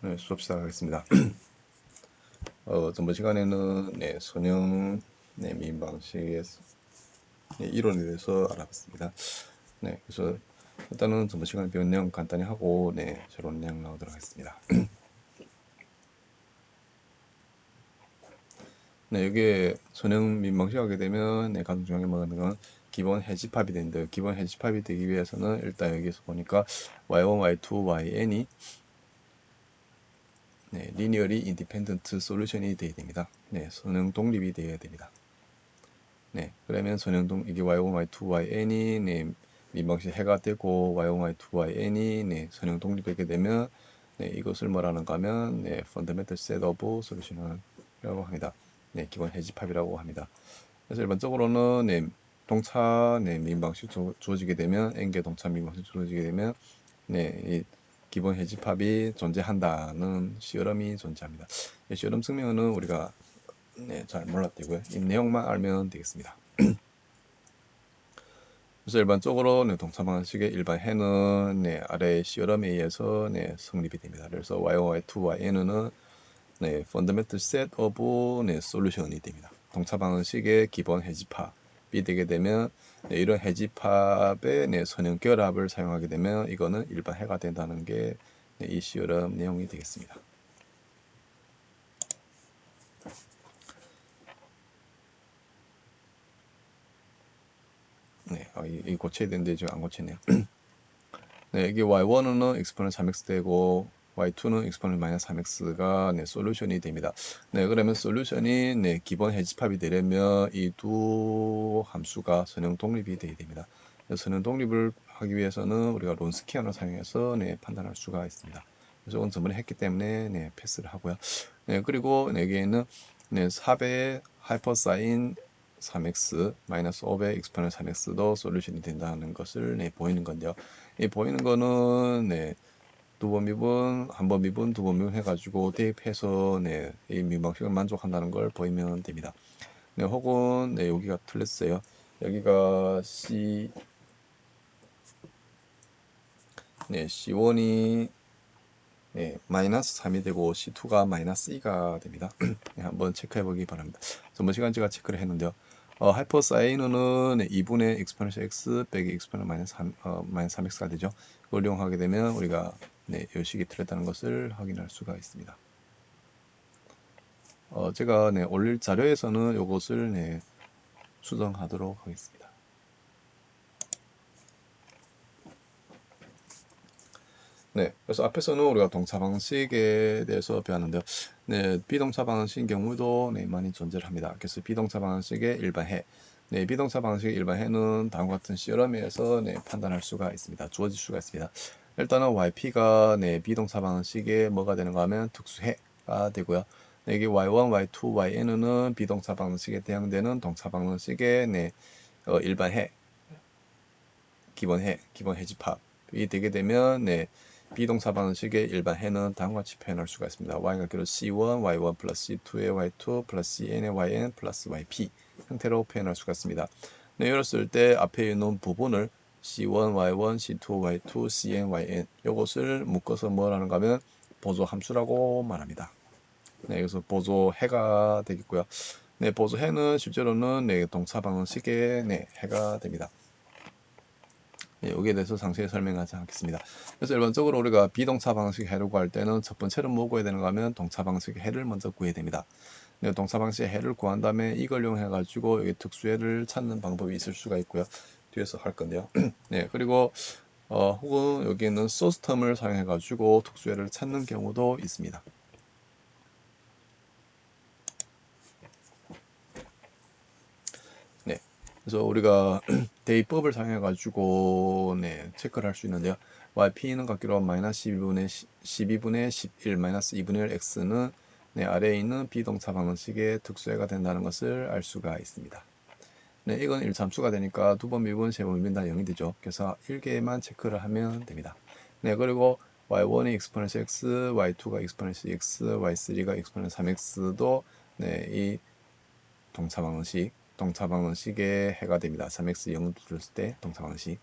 네, 수업 시작하겠습니다. 전번 시간에는 선형 미인 방식의 이론에 대해서 알아봤습니다. 그래서 일단은 전번 시간에 배운 내용 간단히 하고 새로운 내용 나오도록 하겠습니다. 여기에 선형 미인 방식 하게 되면 가장 중요하게 먹는 건 기본 해집합이 되는데, 기본 해집합이 되기 위해서는 일단 여기서 보니까 y1, y2, yn이 리니어리 인디펜던트 솔루션이 되어야 됩니다. 선형 독립이 되어야 됩니다. 그러면 선형동 이게 y1, y2, yn이 민방식 해가 되고 y1, y2, yn이 선형 독립되게 되면 이것을 뭐라는가 하면 fundamental set of solution이라고 합니다. 기본 해집합이라고 합니다. 그래서 일반적으로는 동차 민방식 주어지게 되면 n개 동차 민방식 주어지게 되면 이 기본 해집합이 존재한다는 시어럼이 존재합니다. 이 시어럼 증명은 우리가 잘 몰랐대고요. 이 내용만 알면 되겠습니다. 그래서 일반적으로 동차 방식의 일반 해는 아래의 시어럼에 의해서 성립이 됩니다. 그래서 y1, y2, yn은 fundamental set of solution이 됩니다. 동차 방식의 기본 해집합이 되게 되면 이런 해집합의 선형 결합을 사용하게 되면 이거는 일반 해가 된다는 게 이 시어럼 내용이 되겠습니다. 이 고쳐야 되는데 지금 안 고치네요. 이게 y1은 exponent 3x 되고 y2는 exponent 마이너스 3x가 솔루션이 됩니다. 그러면 솔루션이 기본 해집합이 되려면 이 두 함수가 선형 독립이 되어야 됩니다. 선형 독립을 하기 위해서는 우리가 론스키안을 사용해서 판단할 수가 있습니다. 그래서 이건 저번에 했기 때문에 패스를 하고요. 그리고 여기에는 4배의 하이퍼사인 3x 마이너스 5배 exponent 3x도 솔루션이 된다는 것을 보이는 건데요. 이 보이는 거는 두 번 미분, 한 번 미분, 두 번 미분 해가지고 대입해서 이 미분방식을 만족한다는 걸 보이면 됩니다. 혹은 여기가 틀렸어요. 여기가 C1이 마이너스 3이 되고 C2가 마이너스 2가 됩니다. 한번 체크해 보기 바랍니다. 전번 시간 제가 체크를 했는데요. 하이퍼사인은 2분의 exponential x 빼기 exponential 마이너스 3x가 되죠. 그걸 이용하게 되면 우리가 이 식이 틀렸다는 것을 확인할 수가 있습니다. 제가 올릴 자료에서는 이것을 수정하도록 하겠습니다. 그래서 앞에서는 우리가 동차 방식에 대해서 배웠는데요. 비동차 방식인 경우도 많이 존재를 합니다. 그래서 비동차 방식의 일반 해, 비동차 방식의 일반 해는 다음과 같은 시어럼에서 판단할 수가 있습니다. 주어질 수가 있습니다. 일단은 YP가 비동차 방식의 뭐가 되는가 하면 특수해가 되고요. 여기 Y1, Y2, YN은 비동차 방식에 해당되는 동차 방식의 일반 해, 기본 해집합이 되게 되면 비동사 방식의 일반 해는 다음과 같이 표현할 수가 있습니다. y가 그대로 C1, Y1 플러스 C2의 Y2 플러스 CN의 YN 플러스 YP 형태로 표현할 수가 있습니다. 이랬을 때 앞에 있는 부분을 C1, Y1, C2, Y2, CN, YN 이것을 묶어서 뭐라는가 하면 보조 함수라고 말합니다. 그래서 보조해가 되겠고요. 보조해는 실제로는 동사 방식의 해가 됩니다. 여기에 대해서 상세히 설명하지 않겠습니다. 그래서 일반적으로 우리가 비동차 방식 해를 구할 때는 첫 번째로 뭐 구해야 되는가 하면 동차 방식 해를 먼저 구해야 됩니다. 동차 방식 해를 구한 다음에 이걸 이용해 가지고 여기 특수해를 찾는 방법이 있을 수가 있고요. 뒤에서 할 건데요. 그리고 혹은 여기는 소스 텀을 사용해 가지고 특수해를 찾는 경우도 있습니다. 그래서 우리가 대입법을 사용해 가지고 체크를 할 수 있는데요. yp는 같기로 마이너스 12분의 11 마이너스 2분의 1 x는 아래에 있는 비동차 방식의 특수해가 된다는 것을 알 수가 있습니다. 이건 1참수가 되니까 두 번 미분, 세 번 미분 다 0이 되죠. 그래서 1개만 체크를 하면 됩니다. 그리고 y1이 exponential x, y2가 exponential x, y3가 exponential 3x도 이 동차 방식의 해가 됩니다. 3x 0 줬을 때 동차 방식.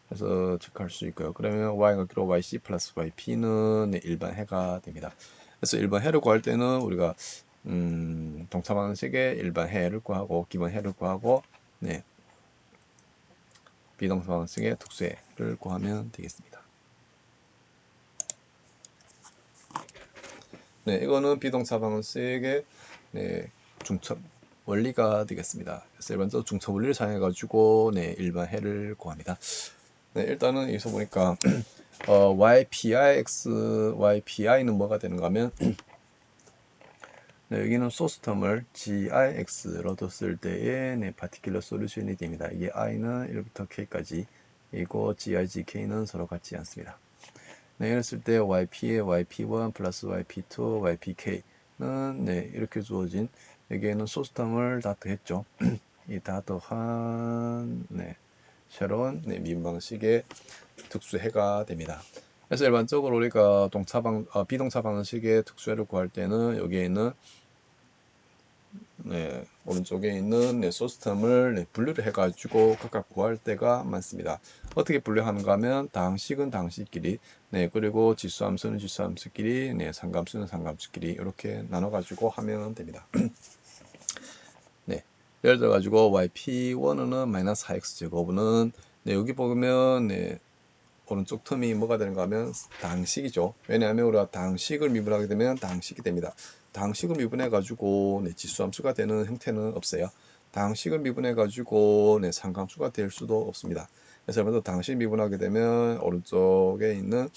그래서 체크할 수 있고요. 그러면 y가 기로 yc 플러스 yp는 네, 일반 해가 됩니다. 그래서 일반 해를 구할 때는 우리가 동차 방식의 일반 해를 구하고 기본 해를 구하고 네, 비동사 방식의 특수해를 구하면 되겠습니다. 네, 이거는 비동사 방식의 네, 중첩 원리가 되겠습니다. 그래서 먼저 중첩 원리를 사용해 가지고 네, 일반 해를 구합니다. 네, 일단은 여기서 보니까 ypix, ypi는 뭐가 되는가 하면 네, 여기는 소스 텀을 gix로 뒀을 때의 네, 파티큘러 솔루션이 됩니다. 이게 i는 1부터 k까지 이고 gi, gk는 서로 같지 않습니다. 네, 이랬을 때 yp의 yp1 플러스 yp2, ypk는 네, 이렇게 주어진 여기에는 소스 텀을 다 더했죠. 이 다 더한 네, 새로운 네, 미분방식의 특수해가 됩니다. 그래서 일반적으로 우리가 비동사 방식의 특수해를 구할 때는 여기에 있는 네, 오른쪽에 있는 네, 소스텀을 네, 분류를 해가지고 각각 구할 때가 많습니다. 어떻게 분류하는가 하면 당식은 당식끼리, 네, 그리고 지수함수는 지수함수끼리, 네, 상감수는 상감수끼리 이렇게 나눠가지고 하면 됩니다. 네, 예를 들어가지고 yp1은 마이너스 4x제곱은 네, 여기 보면 네, 오른쪽 텀이 뭐가 되는가 하면 당식이죠. 왜냐하면 우리가 당식을 미분하게 되면 당식이 됩니다. 당식을 미분해 가지고 네, 지수함수가 되는 형태는 없어요. 당식을 미분해 가지고 네, 상함수가 될 수도 없습니다. 그래서 먼저 당식 미분하게 되면 오른쪽에 있는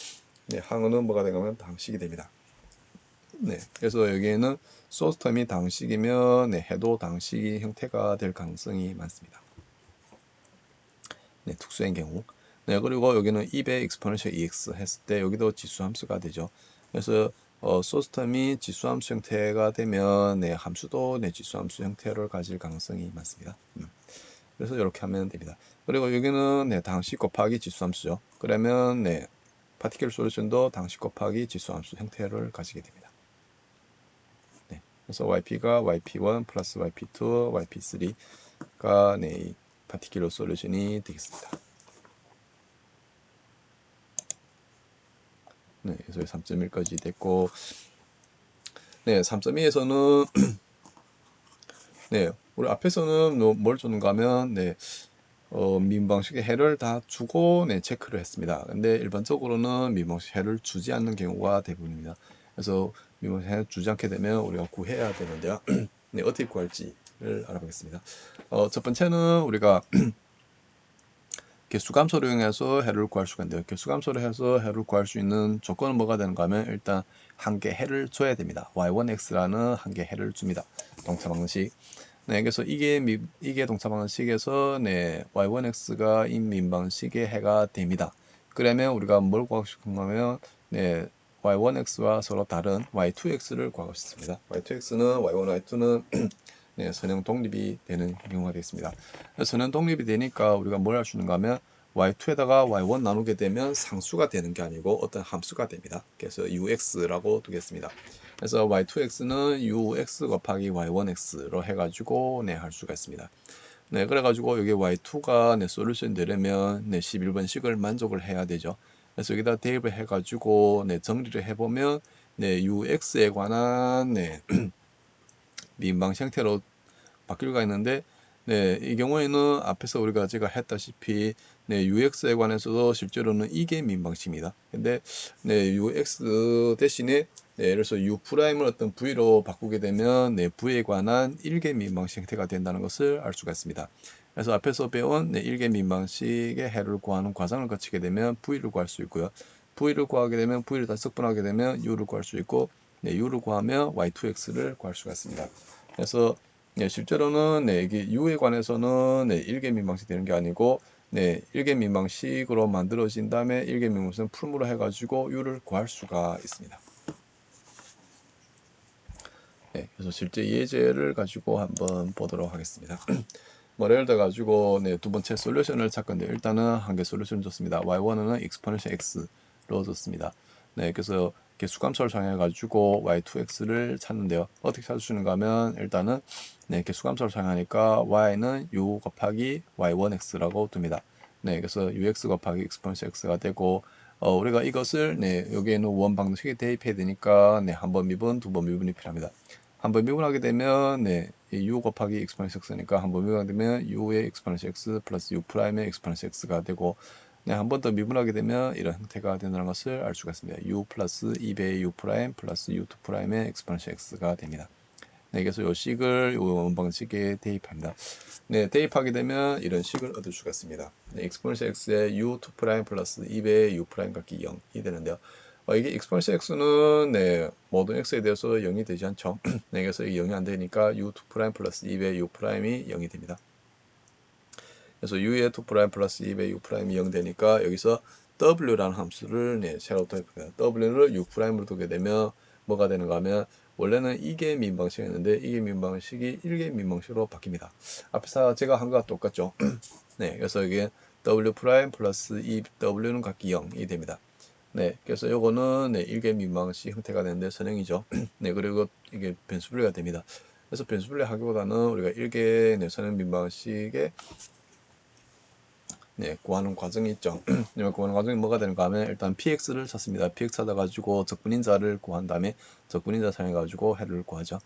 네, 항은 뭐가 되는가 하면 당식이 됩니다. 네, 그래서 여기에는 소스 텀이 당식이면 네, 해도 당식 형태가 될 가능성이 많습니다. 네, 특수한 경우. 네, 그리고 여기는 2배 exponential ex 했을 때 여기도 지수 함수가 되죠. 그래서 소스텀이 지수 함수 형태가 되면 네, 함수도 네, 지수 함수 형태를 가질 가능성이 많습니다. 그래서 이렇게 하면 됩니다. 그리고 여기는 네, 당식 곱하기 지수 함수죠. 그러면 네, 파티클 솔루션도 당식 곱하기 지수 함수 형태를 가지게 됩니다. 네, 그래서 yp가 yp1 플러스 yp2, yp3가 네, 파티클 솔루션이 되겠습니다. 네, 그래서 3.1까지 됐고, 네, 3.2에서는 네, 우리 앞에서는 뭘 줬는가 하면 네, 민방식의 해를 다 주고 네, 체크를 했습니다. 근데 일반적으로는 민방식 해를 주지 않는 경우가 대부분입니다. 그래서 민방식 해를 주지 않게 되면 우리가 구해야 되는데요. 네, 어떻게 구할지를 알아보겠습니다. 첫 번째는 우리가 개수감소를 이용해서 해를 구할 수가 있는데요. 개수감소를 해서 해를 구할 수 있는 조건은 뭐가 되는가 하면 일단 한 개 해를 줘야 됩니다. y1x라는 한 개 해를 줍니다. 동차 방식. 네, 그래서 이게 동차 방식에서 네, y1x가 인민 방식의 해가 됩니다. 그러면 우리가 뭘 구하고 싶은가 하면 네, y1x와 서로 다른 y2x를 구하고 싶습니다. y2x는 y1, y2는 네, 선형 독립이 되는 경우가 되겠습니다. 선형 독립이 되니까 우리가 뭘 할 수 있는가 하면 y2에다가 y1 나누게 되면 상수가 되는 게 아니고 어떤 함수가 됩니다. 그래서 ux라고 두겠습니다. 그래서 y2x는 ux 곱하기 y1x로 해가지고 네, 할 수가 있습니다. 네, 그래가지고 여기 y2가 네, 솔루션 되려면 네, 11번식을 만족을 해야 되죠. 그래서 여기다 대입을 해가지고 네, 정리를 해보면 네, ux에 관한 네, 민방 형태로 바뀔 수가 있는데 네, 이 경우에는 앞에서 우리가 제가 했다시피 네, UX에 관해서도 실제로는 이게 민방식입니다. 근데 네, UX 대신에 네, 예를 들어서 U 프라임을 어떤 V로 바꾸게 되면 네, V에 관한 일개 민방식 형태가 된다는 것을 알 수가 있습니다. 그래서 앞에서 배운 네, 일개 민방식의 해를 구하는 과정을 거치게 되면 V를 구할 수 있고요. V를 구하게 되면 V를 다 석분하게 되면 U를 구할 수 있고 네, U를 구하면 Y2X를 구할 수가 있습니다. 그래서 네, 실제로는 네, 이게 U에 관해서는 네, 일개민방식 되는 게 아니고 네, 일개민방식으로 만들어진 다음에 일개민방식은 풀무로 해가지고 U를 구할 수가 있습니다. 네, 그래서 실제 예제를 가지고 한번 보도록 하겠습니다. 뭐 예를 들어 가지고 네, 두 번째 솔루션을 찾 건데 일단은 한 개 솔루션 줬습니다. y1은 exponential x로 줬습니다. 네, 그래서 개수감소를 사용해 가지고 y2x를 찾는데요. 어떻게 찾으시는가 하면 일단은 네, 개수감소를 사용하니까 y는 u 곱하기 y1x라고 둡니다. 네, 그래서 ux 곱하기 exponential x가 되고 우리가 이것을 여기에는 원 방정식에 대입해야 되니까 한 번 미분, 두 번 미분이 필요합니다. 한 번 미분하게 되면 이 u 곱하기 exponential x니까 한 번 미분하게 되면 u의 exponential x 플러스 u 프라임의 exponential x가 되고 한 번 더 미분하게 되면 이런 형태가 된다는 것을 알 수가 있습니다. u 플러스 2배의 u 프라임 플러스 u2 프라임의 exponential x가 됩니다. 네, 그래서 이 식을 이 원방식에 대입합니다. 네, 대입하게 되면 이런 식을 얻을 수가 있습니다. 네, exponential x의 u2 프라임 플러스 2배의 u 프라임 값이 0이 되는데요. 이게 exponential x는 모든 x에 대해서 0이 되지 않죠. 네, 그래서 이게 0이 안 되니까 u2 프라임 플러스 2배의 u 프라임이 0이 됩니다. 그래서 u의 2 프라임 플러스 2배의 u 프라임이 0 되니까 여기서 w라는 함수를 새로 도입합니다. w를 u 프라임으로 두게 되면 뭐가 되는가 하면 원래는 2개 민방식이었는데 2개 민방식이 1개 민방식으로 바뀝니다. 앞에서 제가 한 거와 똑같죠. 네, 그래서 이게 w 프라임 플러스 2w는 각기 0이 됩니다. 네, 그래서 요거는 1개 민방식 형태가 되는데 선행이죠. 네, 그리고 이게 변수 분리가 됩니다. 그래서 변수 분리하기보다는 우리가 1개 선행 민방식의 구하는 과정이 있죠. 구하는 과정이 뭐가 되는가 하면 일단 px를 찾습니다. px 찾아가지고 적분인자를 구한 다음에 적분인자 사용해가지고 해를 구하죠.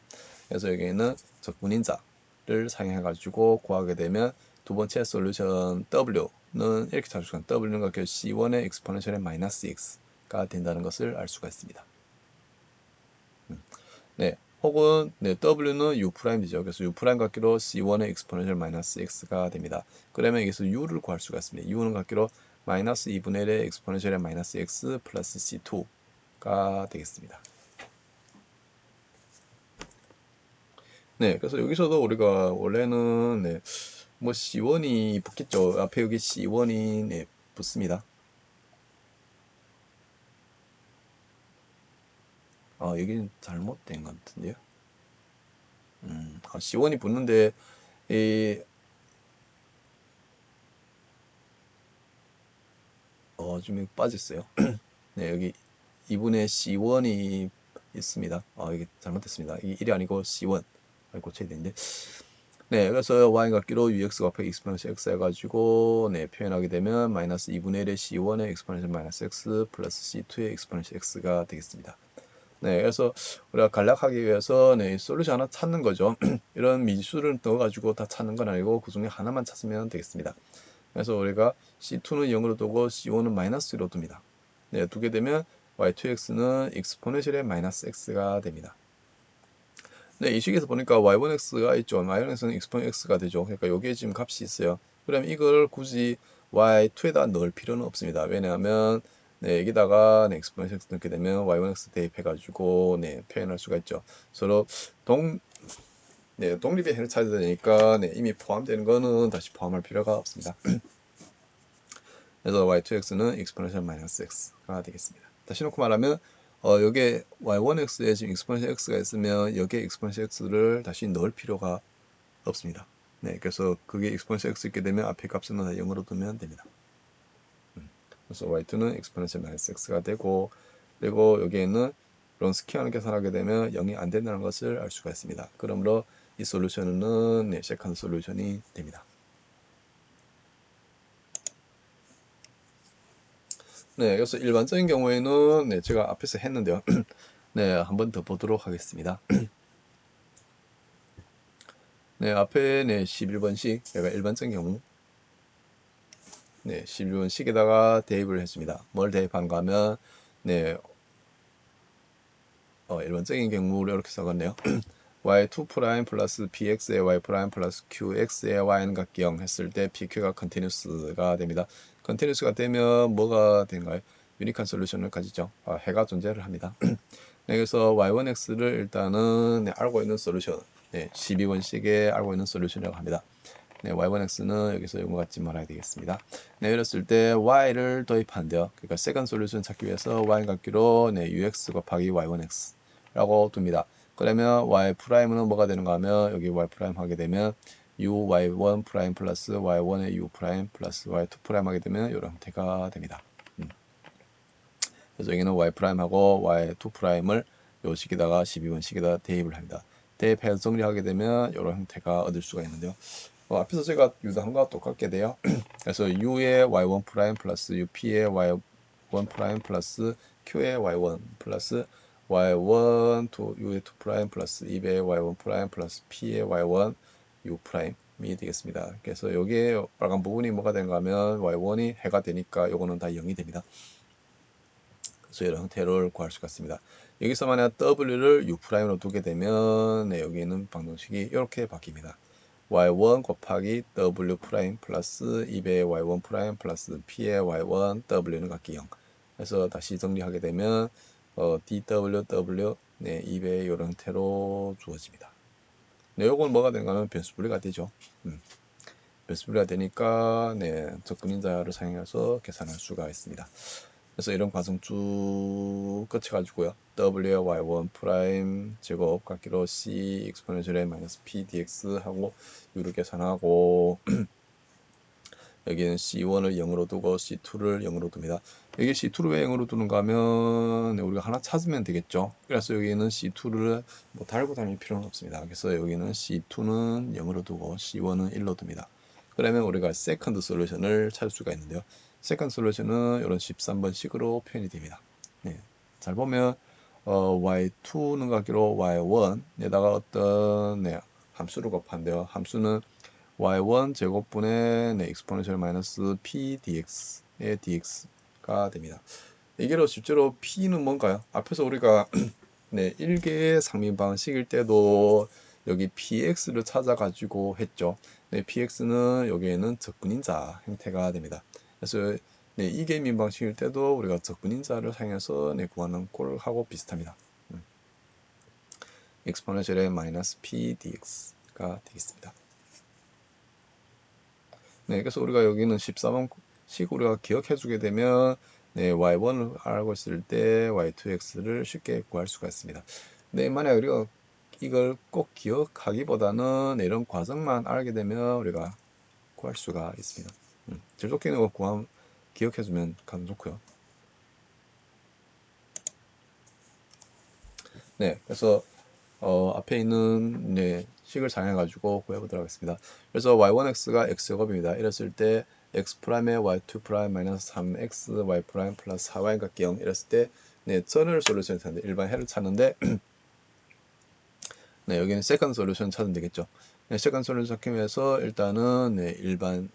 그래서 여기에는 적분인자를 사용해가지고 구하게 되면 두 번째 솔루션 w는 이렇게 찾을 수가 있습니다. w는 각각 c1의 exponential의 마이너스 x가 된다는 것을 알 수가 있습니다. 네, 혹은 w는 u'이죠. 그래서 u' 같기로 c1의 exponential 마이너스 x가 됩니다. 그러면 여기서 u를 구할 수가 있습니다. u는 같기로 마이너스 2분의 1의 exponential의 마이너스 x 플러스 c2가 되겠습니다. 네, 그래서 여기서도 우리가 원래는 뭐 c1이 붙겠죠. 앞에 여기 c1이 붙습니다. 여기는 잘못된 것 같은데요. c1이 붙는데 좀 빠졌어요. 네, 여기 2분의 C1이 있습니다. 이게 잘못됐습니다. 이게 1이 아니고 C1. 고쳐야 되는데. 네, 그래서 y 같기로 ux 곱하기 exponential x 해가지고 표현하게 되면 마이너스 2분의 1의 C1의 exponential 마이너스 x 플러스 C2의 exponential x가 되겠습니다. 네, 그래서 우리가 간략하기 위해서 솔루션 하나 찾는 거죠. 이런 미수를 넣어가지고 다 찾는 건 아니고 그 중에 하나만 찾으면 되겠습니다. 그래서 우리가 C2는 0으로 두고 C1은 마이너스 1로 둡니다. 네, 두게 되면 y2x는 exponential의 마이너스 x가 됩니다. 네, 이 식에서 보니까 y1x가 있죠. y1x는 exponential x가 되죠. 그러니까 여기에 지금 값이 있어요. 그럼 이걸 굳이 y2에다 넣을 필요는 없습니다. 왜냐하면 여기다가 exponential x 넣게 되면 y1x 대입해가지고 표현할 수가 있죠. 서로 독립의 해를 찾아야 되니까 이미 포함되는 거는 다시 포함할 필요가 없습니다. 그래서 y2x는 exponential 마이너스 x가 되겠습니다. 다시 놓고 말하면 여기에 y1x에 지금 exponential x가 있으면 여기에 exponential x를 다시 넣을 필요가 없습니다. 네, 그래서 그게 exponential x 있게 되면 앞에 값은 다 0으로 두면 됩니다. 그래서 y2는 exponential 마이너스 x가 되고 그리고 여기에는 론스키안을 계산하게 되면 0이 안 된다는 것을 알 수가 있습니다. 그러므로 이 솔루션은 세컨드 솔루션이 됩니다. 네, 그래서 일반적인 경우에는 제가 앞에서 했는데요. 네, 한 번 더 보도록 하겠습니다. 네, 앞에 11번씩 제가 일반적인 경우 11번씩에다가 대입을 했습니다. 뭘 대입한가 하면 일반적인 경우를 이렇게 적었네요. y2' 플러스 bx의 y' 플러스 qx의 y는 각기 0 했을 때 pq가 컨티뉴스가 됩니다. 컨티뉴스가 되면 뭐가 되는가요? 유니크한 솔루션을 가지죠. 해가 존재를 합니다. 그래서 y1x를 일단은 알고 있는 솔루션 12번씩에 알고 있는 솔루션이라고 합니다. y1x는 여기서 이거 같지 말아야 되겠습니다. 이랬을 때 y를 도입한대요. 그러니까 세컨드 솔루션 찾기 위해서 y 같기로 ux 곱하기 y1x 라고 둡니다. 그러면 y''은 뭐가 되는가 하면 여기 y' 하게 되면 uy1' 플러스 y1의 u' 플러스 y2' 하게 되면 이런 형태가 됩니다. 그래서 여기는 y'하고 y2'을 요 식에다가 12번식에다 대입을 합니다. 대입해서 정리하게 되면 이런 형태가 얻을 수가 있는데요. 앞에서 제가 유도한 거와 똑같게 돼요. 그래서 u의 y1 프라임 플러스 up의 y1 프라임 플러스 q의 y1 플러스 y1 to u의 2 프라임 플러스 2의 y1 프라임 플러스 p의 y1 u 프라임이 되겠습니다. 그래서 여기에 빨간 부분이 뭐가 되는가 하면 y1이 해가 되니까 요거는 다 0이 됩니다. 그래서 이런 형태를 구할 수가 있습니다. 여기서 만약 w를 u'으로 두게 되면 네, 여기 있는 방정식이 이렇게 바뀝니다. y1 곱하기 w 프라임 플러스 2배 y1 프라임 플러스 p의 y1 w는 각기 0. 그래서 다시 정리하게 되면 dw 네, 2배 이런 형태로 주어집니다. 네, 요건 뭐가 되는가는 변수 분리가 되죠. 변수 분리가 되니까 네, 접근인자를 사용해서 계산할 수가 있습니다. 그래서 이런 과정 쭉 거쳐가지고요. W의 y1 프라임 제곱 각기로 c 익스포넨셜의 마이너스 p dx 하고 U를 계산하고 여기는 c1을 0으로 두고 c2를 0으로 둡니다. 여기 c2를 왜 0으로 두는가 하면 우리가 하나 찾으면 되겠죠. 그래서 여기는 c2를 뭐 달고 다닐 필요는 없습니다. 그래서 여기는 c2는 0으로 두고 c1은 1로 둡니다. 그러면 우리가 세컨드 솔루션을 찾을 수가 있는데요. 세컨드 솔루션은 이런 13번식으로 표현이 됩니다. 네. 잘 보면 y2는 같기로 y1에다가 어떤 네, 함수를 곱한대요. 함수는 y1 제곱분의 네, exponential 마이너스 p dx의 dx가 됩니다. 이게로 실제로 p는 뭔가요? 앞에서 우리가 네, 1개의 상민 방식일 때도 여기 px를 찾아가지고 했죠. 네, px는 여기에는 적분인자 형태가 됩니다. 그래서 네, 2개 민방식일 때도 우리가 적분인자를 사용해서 네, 구하는 꼴하고 비슷합니다. exponential의 마이너스 p dx가 되겠습니다. 네, 그래서 우리가 여기는 14번식 우리가 기억해 주게 되면 네, y1을 알고 있을 때 y2x를 쉽게 구할 수가 있습니다. 네, 만약 우리가 이걸 꼭 기억하기보다는 이런 과정만 알게 되면 우리가 구할 수가 있습니다. 제일 좋게는 이거 기억해 주면 가장 좋고요. 네, 그래서 앞에 있는 네, 식을 사용해가지고 구해보도록 하겠습니다. 그래서 y1x가 x제곱입니다. 이랬을 때 x 프라임의 y2 프라임 마이너스 3x y 프라임 플러스 4y 각기 0 이랬을 때 네, 전을 솔루션을 찾는데 일반 해를 찾는데 네, 여기는 세컨드 솔루션 찾으면 되겠죠. 네, 세컨드 솔루션 찾기 위해서 일단은 네, 일반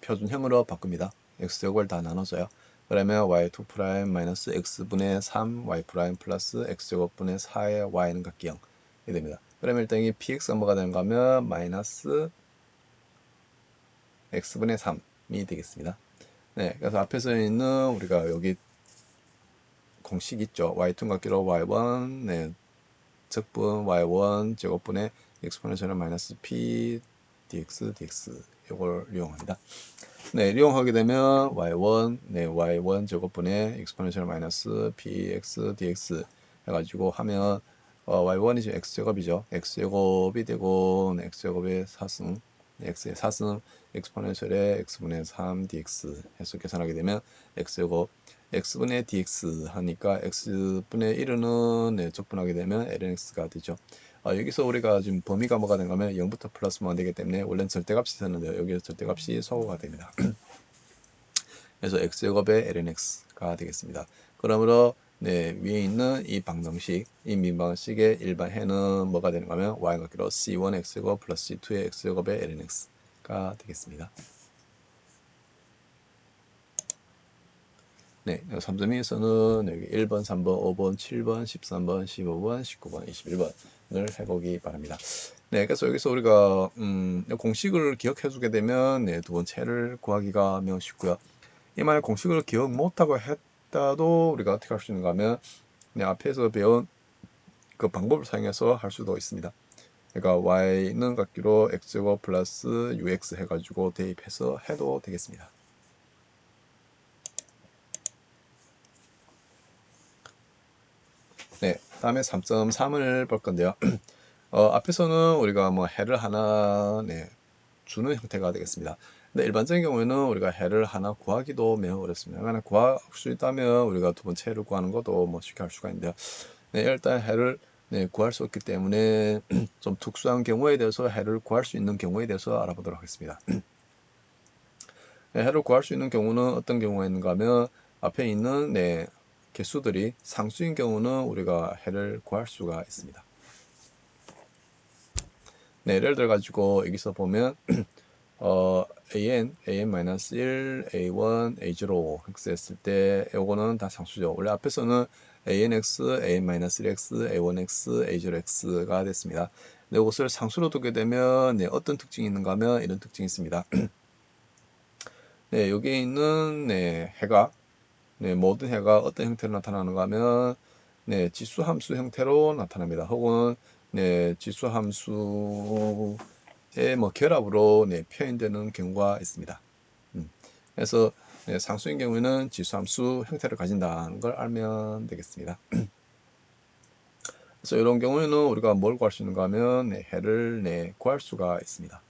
표준형으로 바꿉니다. x제곱을 다 나눠서요. 그러면 y2 프라임 마이너스 x분의 3 y 프라임 플러스 x제곱분의 4의 y는 각기 0이 됩니다. 그러면 일단 이 px가 뭐가 되는가 하면 마이너스 x분의 3이 되겠습니다. 네, 그래서 앞에서 있는 우리가 여기 공식 있죠. y2 각기로 y1 네, 적분 y1 제곱분의 exponential 마이너스 p dx 이걸 이용합니다. 네, 이용하게 되면 y1 네, y1 제곱분의 exponential 마이너스 px dx 해가지고 하면 y1이 지금 x제곱이죠. x제곱이 되고 네, x제곱의 4승 x의 4승 exponential의 x분의 3 dx 해서 계산하게 되면 x제곱 x분의 dx 하니까 x분의 1은 네, 적분하게 되면 lnx가 되죠. 여기서 우리가 지금 범위가 뭐가 되는가 하면 0부터 플러스 1 되기 때문에 원래는 절대값이 있었는데요. 여기서 절대값이 소거가 됩니다. 그래서 x제곱의 lnx가 되겠습니다. 그러므로 네, 위에 있는 이 방정식, 이 민방식의 일반 해는 뭐가 되는가 하면 y 같기로 c1 x제곱 플러스 c2의 x제곱의 lnx가 되겠습니다. 네, 3점에서는 여기 1번, 3번, 5번, 7번, 13번, 15번, 19번, 21번을 해보기 바랍니다. 네, 그래서 여기서 우리가 공식을 기억해 주게 되면 네, 두 번째를 구하기가 매우 쉽고요. 이 만약 공식을 기억 못하고 했다도 우리가 어떻게 할 수 있는가 하면 네, 앞에서 배운 그 방법을 사용해서 할 수도 있습니다. 그러니까 y는 같기로 x제곱 플러스 ux 해가지고 대입해서 해도 되겠습니다. 네, 다음에 3.3을 볼 건데요. 앞에서는 우리가 뭐 해를 하나 네, 주는 형태가 되겠습니다. 근데 일반적인 경우에는 우리가 해를 하나 구하기도 매우 어렵습니다. 만약 구할 수 있다면 우리가 두 번째 해를 구하는 것도 뭐 쉽게 할 수가 있는데요. 네, 일단 해를 네, 구할 수 없기 때문에 좀 특수한 경우에 대해서 해를 구할 수 있는 경우에 대해서 알아보도록 하겠습니다. 네, 해를 구할 수 있는 경우는 어떤 경우가 있는가 하면 앞에 있는 네, 개수들이 상수인 경우는 우리가 해를 구할 수가 있습니다. 네, 예를 들어 가지고 여기서 보면 an-1, a1, a0 x 했을 때 요거는 다 상수죠. 원래 앞에서는 anx, an-1x, a1x, a0x가 됐습니다. 네, 이것을 상수로 두게 되면 네, 어떤 특징이 있는가 하면 이런 특징이 있습니다. 네, 여기에 있는 네, 해가 네, 모든 해가 어떤 형태로 나타나는가 하면 네, 지수 함수 형태로 나타납니다. 혹은 네, 지수 함수의 뭐 결합으로 네, 표현되는 경우가 있습니다. 그래서 네, 상수인 경우에는 지수함수 형태를 가진다는 걸 알면 되겠습니다. 그래서 이런 경우에는 우리가 뭘 구할 수 있는가 하면 네, 해를 네, 구할 수가 있습니다.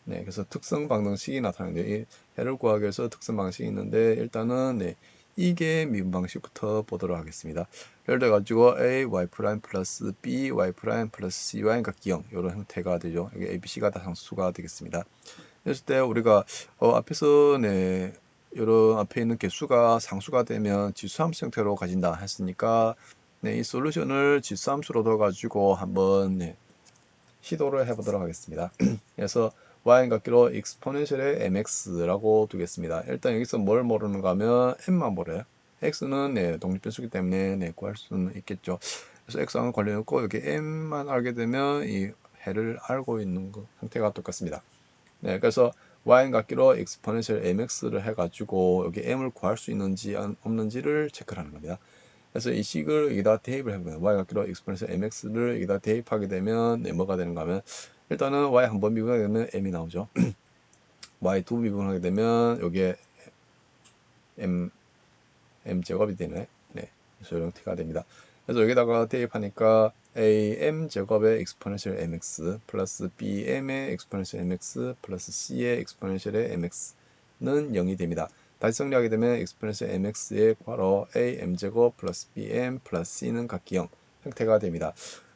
네, 그래서 특성 방정식이 나타나는데 이 해를 구하기 위해서 특성 방식이 있는데 일단은 네, 이게 미분 방식부터 보도록 하겠습니다. 예를 들어 가지고 a y 프라임 플러스 b y 프라임 플러스 c y 각기 0 이런 형태가 되죠. 여기 a, b, c가 다 상수가 되겠습니다. 그랬을 때 우리가 앞에서 네, 이런 앞에 있는 개수가 상수가 되면 지수함수 형태로 가진다 했으니까 네, 이 솔루션을 지수함수로 둬 가지고 한번 네, 시도를 해보도록 하겠습니다. 그래서 y 같기로 exponential의 mx라고 두겠습니다. 일단 여기서 뭘 모르는가 하면 m만 모르요. x는 네, 독립변수기 때문에 네, 구할 수는 있겠죠. 그래서 x랑 관련없고 여기 m만 알게 되면 이 해를 알고 있는 거 형태가 똑같습니다. 네, 그래서 y 같기로 exponential mx를 해가지고 여기 m을 구할 수 있는지 없는지를 체크하는 겁니다. 그래서 이 식을 여기다 대입을 해보면 y 같기로 exponential mx를 여기다 대입하게 되면 네, 뭐가 되는가 하면 일단은 y 한 번 미분하게 되면 m이 나오죠. y 두 미분하게 되면 여기에 m 제곱이 되네. 네, 그래서 이런 형태가 됩니다. 그래서 여기다가 대입하니까 am 제곱의 exponential mx 플러스 bm의 exponential mx 플러스 c의 exponential mx는 0이 됩니다. 다시 정리하게 되면 exponential mx의 괄호 am 제곱 플러스 bm 플러스 c는 각기 0 형태가 됩니다.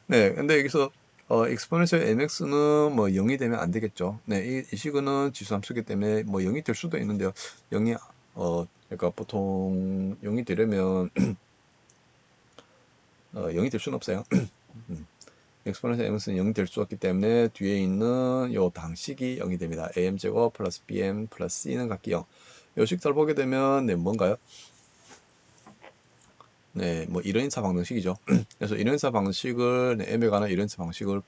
네, 근데 여기서 exponential mx는 뭐 0이 되면 안 되겠죠. 네, 이 식은 지수함수기 때문에 뭐 0이 될 수도 있는데요. 0이 그러니까 보통 0이 되려면 0이 될 수는 없어요. exponential mx는 0이 될 수 없기 때문에 뒤에 있는 요 방식이 0이 됩니다. am제곱 플러스 bm 플러스 c는 각기 0. 요식 잘 보게 되면 네, 뭔가요? 네, 뭐 이런인사 방정식이죠. 그래서 이런인사 방식을 네, m에 관한 이런인사 방식을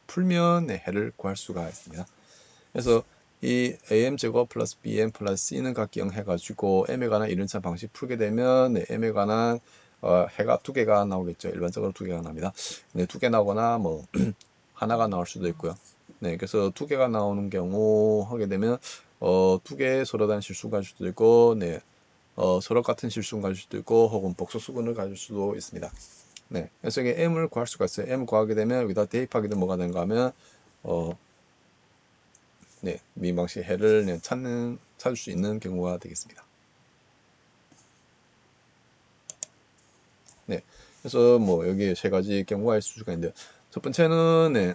풀면 네, 해를 구할 수가 있습니다. 그래서 이 am 제곱 플러스 bm 플러스 c는 각기 0 해가지고 m에 관한 이런차 방식 풀게 되면 네, m에 관한 해가 두 개가 나오겠죠. 일반적으로 두 개가 나옵니다. 네, 두 개 나오거나 뭐 하나가 나올 수도 있고요. 네, 그래서 두 개가 나오는 경우 하게 되면 두 개 서로 다른 실수 가질 수도 있고, 네, 서로 같은 실수 가질 수도 있고, 혹은 복소수근을 가질 수도 있습니다. 네, 그래서 이게 m을 구할 수가 있어요. m 구하게 되면 여기다 대입하게 되면 뭐가 되는가 하면 네, 미방식 해를 네, 찾을 수 있는 경우가 되겠습니다. 네, 그래서 뭐 여기 세 가지 경우가 있을 수가 있는데 첫 번째는 네,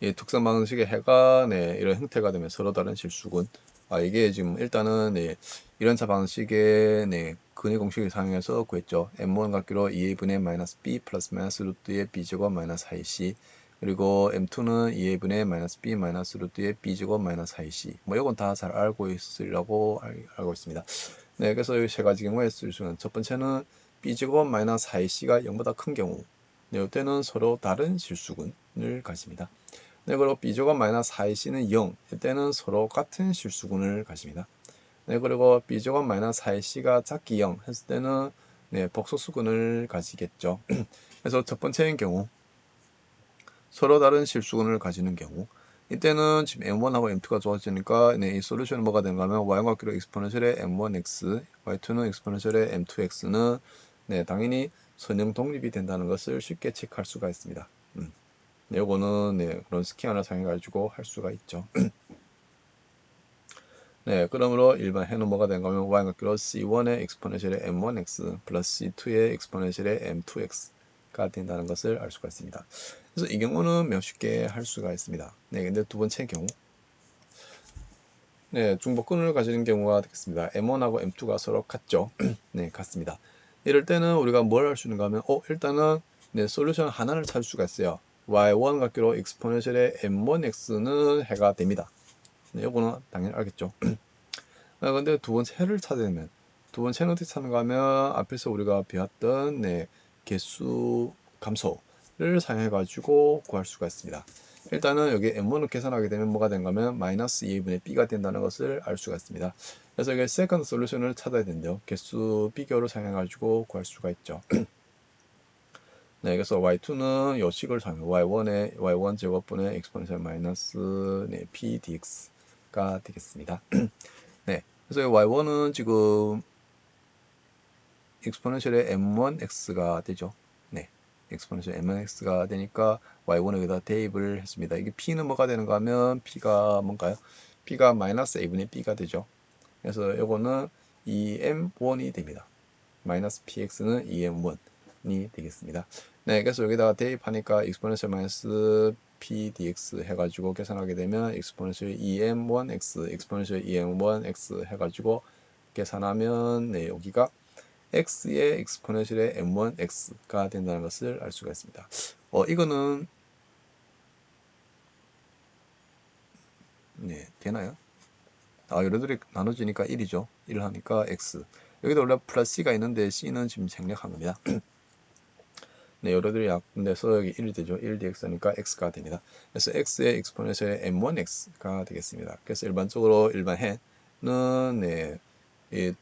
이 특성 방식의 해가 네, 이런 형태가 되면 서로 다른 실수군. 이게 지금 일단은 네, 이런차 방식의 네, 근의 공식을 사용해서 구했죠. m1 같기로 2a분의 마이너스 b 플러스 마이너스 루트의 b제곱 마이너스 4ac 그리고 m2는 2a분의 마이너스 b 마이너스 루트의 b제곱 마이너스 4ac 뭐 이건 다 잘 알고 있으려고 알고 있습니다. 네, 그래서 이 세 가지 경우에 쓸 수는 첫 번째는 b제곱 마이너스 4ac가 0보다 큰 경우 네, 이때는 서로 다른 실수군을 가집니다. 네, 그리고 b제곱 마이너스 4ac는 0, 이때는 서로 같은 실수군을 가집니다. 네, 그리고 b제곱 마이너스 4ac가 작기 0 했을 때는 네, 복소수군을 가지겠죠. 그래서 첫 번째인 경우 서로 다른 실수군을 가지는 경우 이때는 지금 m1하고 m2가 좋아지니까 네, 이 솔루션은 뭐가 되는가 하면 y과 기로 exponential의 m1x, y2는 exponential의 m2x는 네, 당연히 선형 독립이 된다는 것을 쉽게 체크할 수가 있습니다. 네, 요거는 네, 그런 스키마를 사용해 가지고 할 수가 있죠. 네, 그러므로 일반 해는 뭐가 되는가 하면 y가 기로 c1의 exponential의 m1x 플러스 c2의 exponential의 m2x x가 된다는 것을 알 수가 있습니다. 그래서 이 경우는 매우 쉽게 할 수가 있습니다. 네, 근데 두 번째 경우, 네, 중복근을 가지는 경우가 되겠습니다. M1하고 M2가 서로 같죠? 네, 같습니다. 이럴 때는 우리가 뭘 할 수 있는가 하면, 일단은, 네, 솔루션 하나를 찾을 수가 있어요. y1 같기로 exponential의 m1x는 해가 됩니다. 네, 요거는 당연히 알겠죠? 근데 두 번째 해를 찾아야 되면, 두 번째는 어떻게 찾는가 하면, 앞에서 우리가 배웠던, 네, 개수 감소를 사용해가지고 구할 수가 있습니다. 일단은 여기 m1을 계산하게 되면 뭐가 된가 하면 마이너스 2분의 b가 된다는 것을 알 수가 있습니다. 그래서 이게 세컨드 솔루션을 찾아야 되는데요. 개수 비교를 사용해가지고 구할 수가 있죠. 네, 그래서 y2는 요 식을 사용, y1의 y1 제곱분의 exponential 마이너스 네, p dx가 되겠습니다. 네, 그래서 y1은 지금 exponential의 m1x가 되죠. 네, exponential m1x가 되니까 y1을 여기다 대입을 했습니다. 이게 p는 뭐가 되는가 하면 p가 뭔가요? p가 마이너스 a분의 b가 되죠. 그래서 이거는 2m1이 됩니다. 마이너스 px는 2m1이 되겠습니다. 네, 그래서 여기다가 대입하니까 exponential 마이너스 p dx 해가지고 계산하게 되면 exponential 2m1x, exponential 2m1x 해가지고 계산하면 네, 여기가 x의 exponential의 m1x가 된다는 것을 알 수가 있습니다. 이거는 네, 되나요? 여러들이 나눠지니까 1이죠. 1을 하니까 x. 여기도 원래 플러스 c가 있는데 c는 지금 생략한 겁니다. 네, 여러들이 약분돼서 여기 1이 되죠. 1dx니까 x가 됩니다. 그래서 x의 exponential의 m1x가 되겠습니다. 그래서 일반적으로 일반 해는 네, 이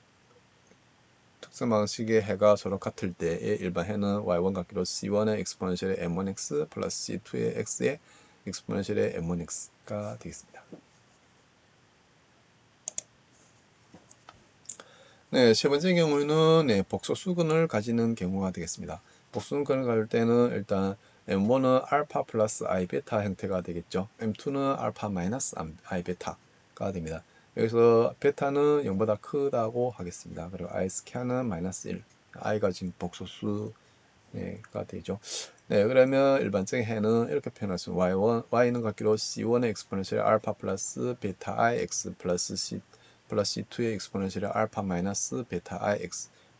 특성 방식의 해가 서로 같을 때의 일반 해는 y1 같기로 c1의 exponential의 m1x 플러스 c2의 x의 exponential의 m1x가 되겠습니다. 네, 세 번째 경우는 네, 복소수근을 가지는 경우가 되겠습니다. 복소수근을 가질 때는 일단 m1은 알파 플러스 i 베타 형태가 되겠죠. m2는 알파 마이너스 i 베타가 됩니다. 여기서 베타는 0보다 크다고 하겠습니다. 그리고 i 스퀘어는 마이너스 1, i가 지금 복소수가 되죠. 네, 그러면 일반적인 해는 이렇게 표현할 수 있습니다. y는 같기로 c1의 exponential 알파 플러스 베타 i x 플러스 c 플러스 c2의 exponential 알파 마이너스 베타 i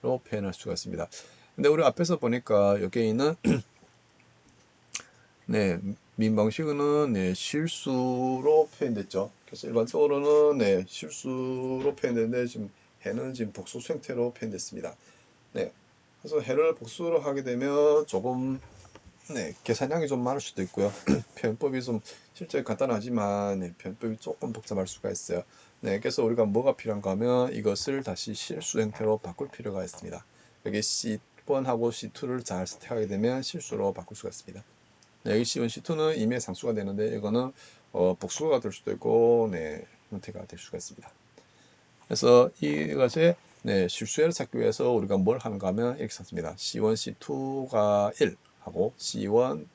x로 표현할 수가 있습니다. 근데 우리 앞에서 보니까 여기에 있는 네, 민 방식은 네, 실수로 표현됐죠. 그래서 일반적으로는 네, 실수로 표현됐는데 지금 해는 지금 복수 형태로 표현됐습니다. 네, 그래서 해를 복수로 하게 되면 조금 네, 계산량이 좀 많을 수도 있고요. 표현법이 좀 실제 간단하지만 네, 표현법이 조금 복잡할 수가 있어요. 네, 그래서 우리가 뭐가 필요한가 하면 이것을 다시 실수 형태로 바꿀 필요가 있습니다. 여기 C1하고 C2를 잘 선택하게 되면 실수로 바꿀 수가 있습니다. 네, 여기 C1, C2는 임의 상수가 되는데 이거는 복수가 될 수도 있고 네, 형태가 될 수가 있습니다. 그래서 이것의 네, 실수를 찾기 위해서 우리가 뭘 하는가 하면 이렇게 썼습니다. C1, C2가 1 하고 C1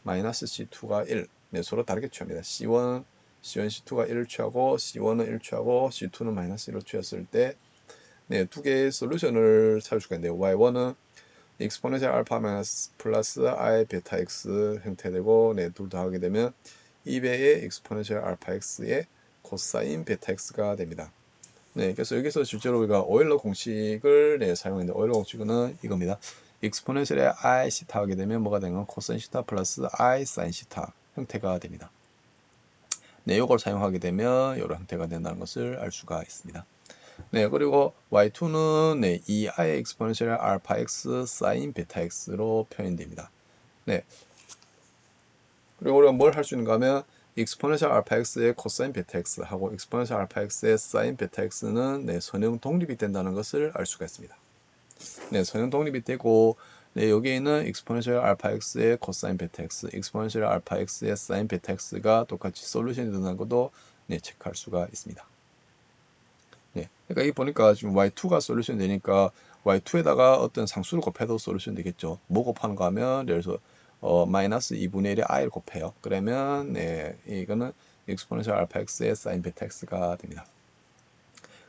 마이너스 C2가 1 네, 서로 다르게 취합니다. C1, C2가 1을 취하고 C1은 1을 취하고 C2는 마이너스 1을 취했을 때 네, 두 개의 솔루션을 찾을 수가 있는데요. Y1은 exponential 알파 마이너스 플러스 i 베타 x 형태되고 네, 둘 다 하게 되면 2배의 exponential 알파 x의 코사인 베타 x가 됩니다. 네, 그래서 여기서 실제로 우리가 오일러 공식을 네, 사용했는데 오일러 공식은 이겁니다. exponential의 i 시타 하게 되면 뭐가 되는 건 코사인 시타 플러스 i 사인 시타 형태가 됩니다. 네, 이걸 사용하게 되면 이런 형태가 된다는 것을 알 수가 있습니다. 네, 그리고 y2는 네, 2i exponential 알파 x 사인 베타 x로 표현됩니다. 네, 그리고 우리가 뭘 할 수 있는가 하면 exponential 알파 x의 코사인 베타 x 하고 exponential 알파 x의 사인 베타 x는 네, 선형 독립이 된다는 것을 알 수가 있습니다. 네, 선형 독립이 되고 네, 여기에 있는 exponential 알파 x의 코사인 베타 x, exponential 알파 x의 사인 베타 x가 똑같이 솔루션이 된다는 것도 네, 체크할 수가 있습니다. 네, 그러니까 이 보니까 지금 y2가 솔루션 되니까 y2에다가 어떤 상수를 곱해도 솔루션 되겠죠. 뭐 곱하는가 하면 예를 들어서 마이너스 2분의 1의 i를 곱해요. 그러면 네, 이거는 exponential 알파 x의 sin 베타 x가 됩니다.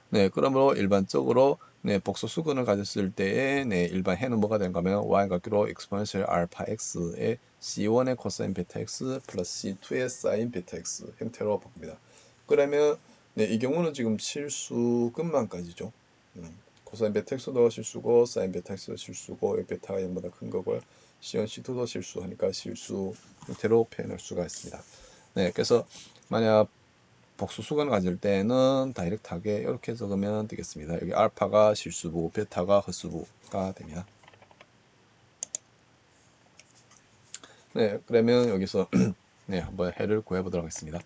네, 그러므로 일반적으로 네, 복소수근을 가졌을 때의 네, 일반 해는 뭐가 되는가 하면 y 같기로 exponential 알파 x의 c1의 코사인 베타 x 플러스 c2의 사인 베타 x 형태로 바꿉니다. 그러면 네, 이 경우는 지금 실수근만까지죠. 코사인 베타 x도 실수고 사인 베타 x도 실수고 베타가 0보다 큰 거고요. c1, c2도 실수하니까 실수 형태로 표현할 수가 있습니다. 네, 그래서 만약 복수수근을 가질 때는 다이렉트하게 이렇게 적으면 되겠습니다. 여기 알파가 실수부, 베타가 헛수부가 됩니다. 네, 그러면 여기서 네, 한번 해를 구해보도록 하겠습니다.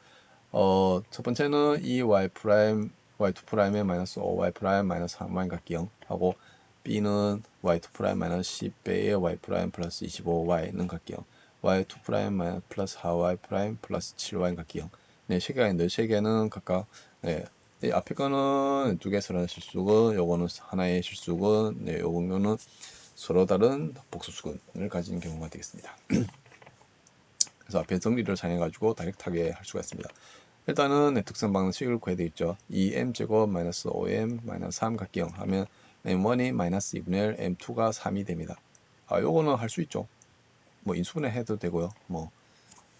첫 번째는 이 y 프라임, y2 프라임에 마이너스 5y 프라임 마이너스 3y 같기 0 하고 b는 y2 프라임 마이너스 10배의 y 프라임 플러스 25y는 같기 0 y2 프라임 마이너스 플러스 4y 프라임 플러스 7y 같기 0 네, 세 개가 있는데 세 개는 각각 네, 이 앞에 거는 두 개 서로 실수고 요거는 하나의 실수고 네, 요거는 서로 다른 복수수근을 가진 경우가 되겠습니다. 그래서 앞에 정리를 잘 해가지고 다이렉트하게 할 수가 있습니다. 일단은 네, 특성 방식을 구해야 되겠죠. 2m제곱 마이너스 5m 마이너스 3 같기 0 하면 m1이 마이너스 2분의 1, m2가 3이 됩니다. 요거는 할 수 있죠. 뭐 인수분해 해도 되고요. 뭐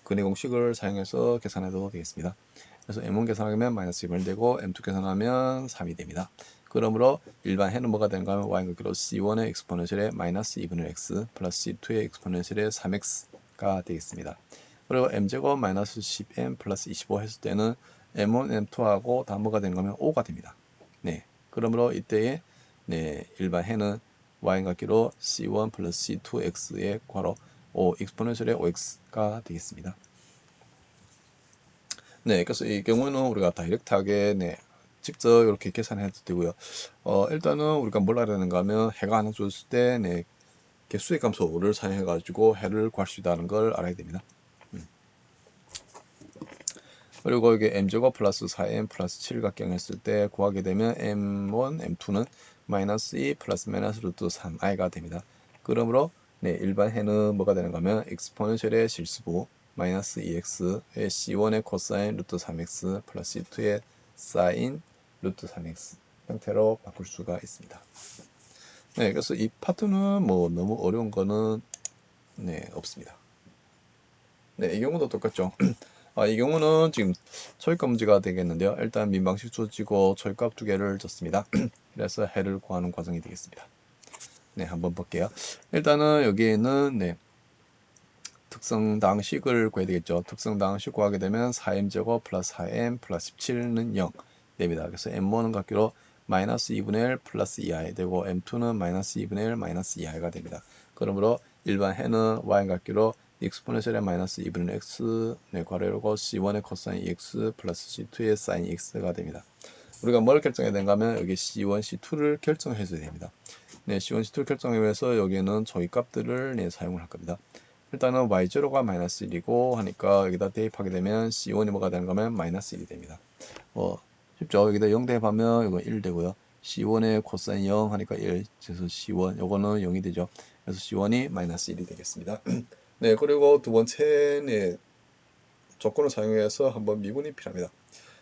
근해 공식을 사용해서 계산해도 되겠습니다. 그래서 m1 계산하면 마이너스 2분의 1 되고 m2 계산하면 3이 됩니다. 그러므로 일반 해는 뭐가 되는가 하면 y 극기로 c1의 엑스포넨셜의 마이너스 2분의 x 플러스 c2의 엑스포넨셜의 3x가 되겠습니다. 그리고 m제곱 마이너스 10m 플러스 25 했을 때는 m1, m2하고 다 뭐가 되는가 하면 5가 됩니다. 네, 그러므로 이때의 네, 일반 해는 y 같기로 c1 플러스 c2x의 괄호 5 엑스포넨셜의 5x가 되겠습니다. 네, 그래서 이 경우는 우리가 다이렉트하게 네, 직접 이렇게 계산해도 되고요. 일단은 우리가 뭘 알아야 되는가 하면 해가 하나 줬을 때 네, 개수의 감소를 사용해 가지고 해를 구할 수 있다는 걸 알아야 됩니다. 그리고 이게 m제곱 플러스 4m 플러스 7각경 했을 때 구하게 되면 m1, m2는 마이너스 2 플러스 마이너스 루트 3i가 됩니다. 그러므로 네, 일반 해는 뭐가 되는가 하면 엑스포넨셜의 실수부 마이너스 2x의 c1의 코사인 루트 3x 플러스 c2의 사인 루트 3x 형태로 바꿀 수가 있습니다. 네, 그래서 이 파트는 뭐 너무 어려운 거는 네, 없습니다. 네, 이 경우도 똑같죠. 이 경우는 지금 초입값 문제가 되겠는데요. 일단 민방식 주어지고 초입값 두 개를 줬습니다. 그래서 해를 구하는 과정이 되겠습니다. 네, 한번 볼게요. 일단은 여기에는 네, 특성당식을 구해야 되겠죠. 특성당식 구하게 되면 4m제곱 플러스 4m 플러스 17는 0 됩니다. 그래서 m1은 같기로 마이너스 2분의 1 플러스 2i 되고 m2는 마이너스 2분의 1 마이너스 2i가 됩니다. 그러므로 일반 해는 y 같기로 exponential의 마이너스 2분의 x 네, 괄호 열고 c1의 코사인 2x 플러스 c2의 사인 2x가 됩니다. 우리가 뭘 결정해야 되는가 하면 여기 c1, c2를 결정해줘야 됩니다. 네, c1, c2를 결정하기 위해서 여기에는 조이값들을 네, 사용을 할 겁니다. 일단은 y0가 마이너스 1이고 하니까 여기다 대입하게 되면 c1이 뭐가 되는가 하면 마이너스 1이 됩니다. 쉽죠. 여기다 0 대입하면 이거 1 되고요. c1의 코사인 0 하니까 1, 그래서 c1 요거는 0이 되죠. 그래서 c1이 마이너스 1이 되겠습니다. 네, 그리고 두 번째 네, 조건을 사용해서 한번 미분이 필요합니다.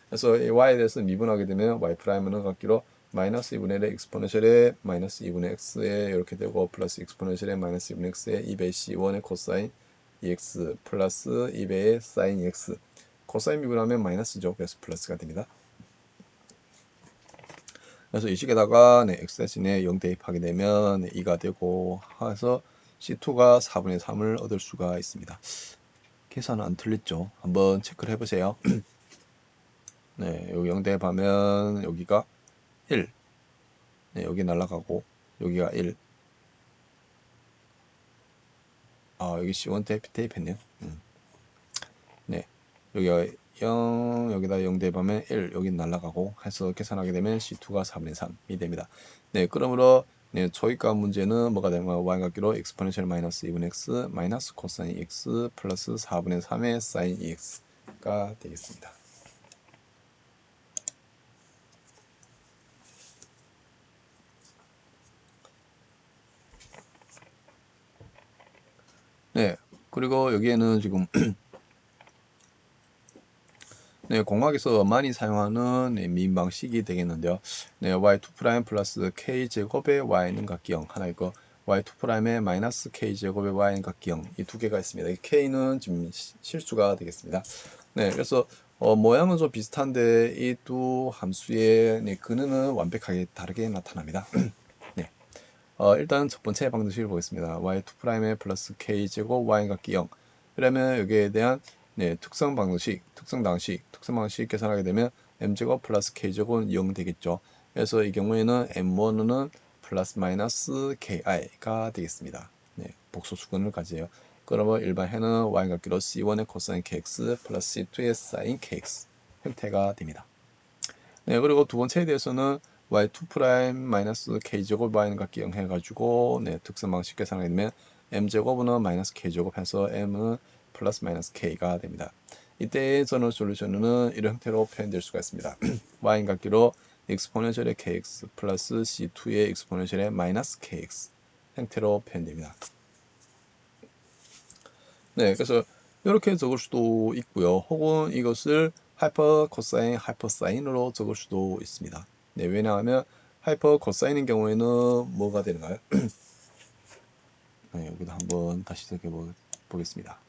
그래서 이 y에 대해서 미분하게 되면 y 프라임은 같기로 마이너스 2분의 1의 엑스포넨셜의 마이너스 2분의 x에 이렇게 되고 플러스 엑스포넨셜의 마이너스 2분의 x에 2배 c1의 코사인 2x 플러스 2배의 사인 2x 코사인 미분하면 마이너스죠. 그래서 플러스가 됩니다. 그래서 이 식에다가 네, x 대신에 0 대입하게 되면 2가 되고 해서 c2가 4분의 3을 얻을 수가 있습니다. 계산은 안 틀렸죠. 한번 체크를 해보세요. 네, 여기 0 대입하면 여기가 1. 네, 여기 날아가고 여기가 1. 여기 C1 대입했네요. 네, 여기가 0, 여기다 0 대입하면 1, 여기 날아가고 해서 계산하게 되면 C2가 4분의 3이 됩니다. 네, 그러므로 네, 초이값 문제는 뭐가 되는 거야? y 같기로 exponential 마이너스 2분의 x 마이너스 코사인 x 플러스 4분의 3의 사인 2x가 되겠습니다. 네, 그리고 여기에는 지금 네, 공학에서 많이 사용하는 네, 미인 방식이 되겠는데요. 네, y2' 플러스 k제곱의 y는 같기 0 하나 있고 y2'의 마이너스 k제곱의 y는 같기 0 이 두 개가 있습니다. 이 k는 지금 실수가 되겠습니다. 네, 그래서 모양은 좀 비슷한데 이 두 함수의 네, 근원은 완벽하게 다르게 나타납니다. 네, 일단 첫 번째 방정식을 보겠습니다. y2'의 플러스 k제곱 y는 같기 0 그러면 여기에 대한 네, 특성 방정식 계산하게 되면 m제곱 플러스 k제곱은 0 되겠죠. 그래서 이 경우에는 m1은 플러스 마이너스 ki가 되겠습니다. 네, 복소수근을 가져요. 그러면 일반 해는 y 같기로 c1의 코사인 kx 플러스 c2의 사인 kx 형태가 됩니다. 네, 그리고 두 번째에 대해서는 y2' 마이너스 k제곱 y는 같기 0 해가지고 네, 특성 방식 계산하게 되면 m제곱은 마이너스 k제곱 해서 m은 플러스 마이너스 k가 됩니다. 이때의 저널 솔루션은 이런 형태로 표현될 수가 있습니다. y는 같기로 exponential의 kx 플러스 c2의 exponential의 마이너스 kx 형태로 표현됩니다. 네, 그래서 이렇게 적을 수도 있고요. 혹은 이것을 하이퍼 코사인, 하이퍼 사인으로 적을 수도 있습니다. 네, 왜냐하면 하이퍼 코사인인 경우에는 뭐가 되는가요? 네, 여기도 한번 다시 시작해 보겠습니다.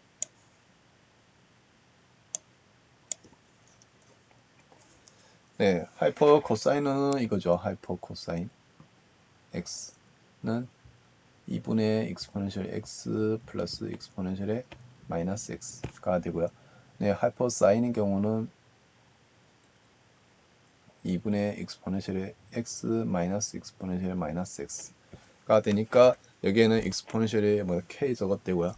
네, 하이퍼 코사인은 이거죠. 하이퍼 코사인 x는 2분의 익스포넨셜 x 플러스 익스포넨셜의 마이너스 x가 되고요. 네, 하이퍼 사인인 경우는 2분의 익스포넨셜의 x 마이너스 익스포넨셜의 마이너스 x가 되니까 여기에는 익스포넨셜이 뭐 k 적었대고요.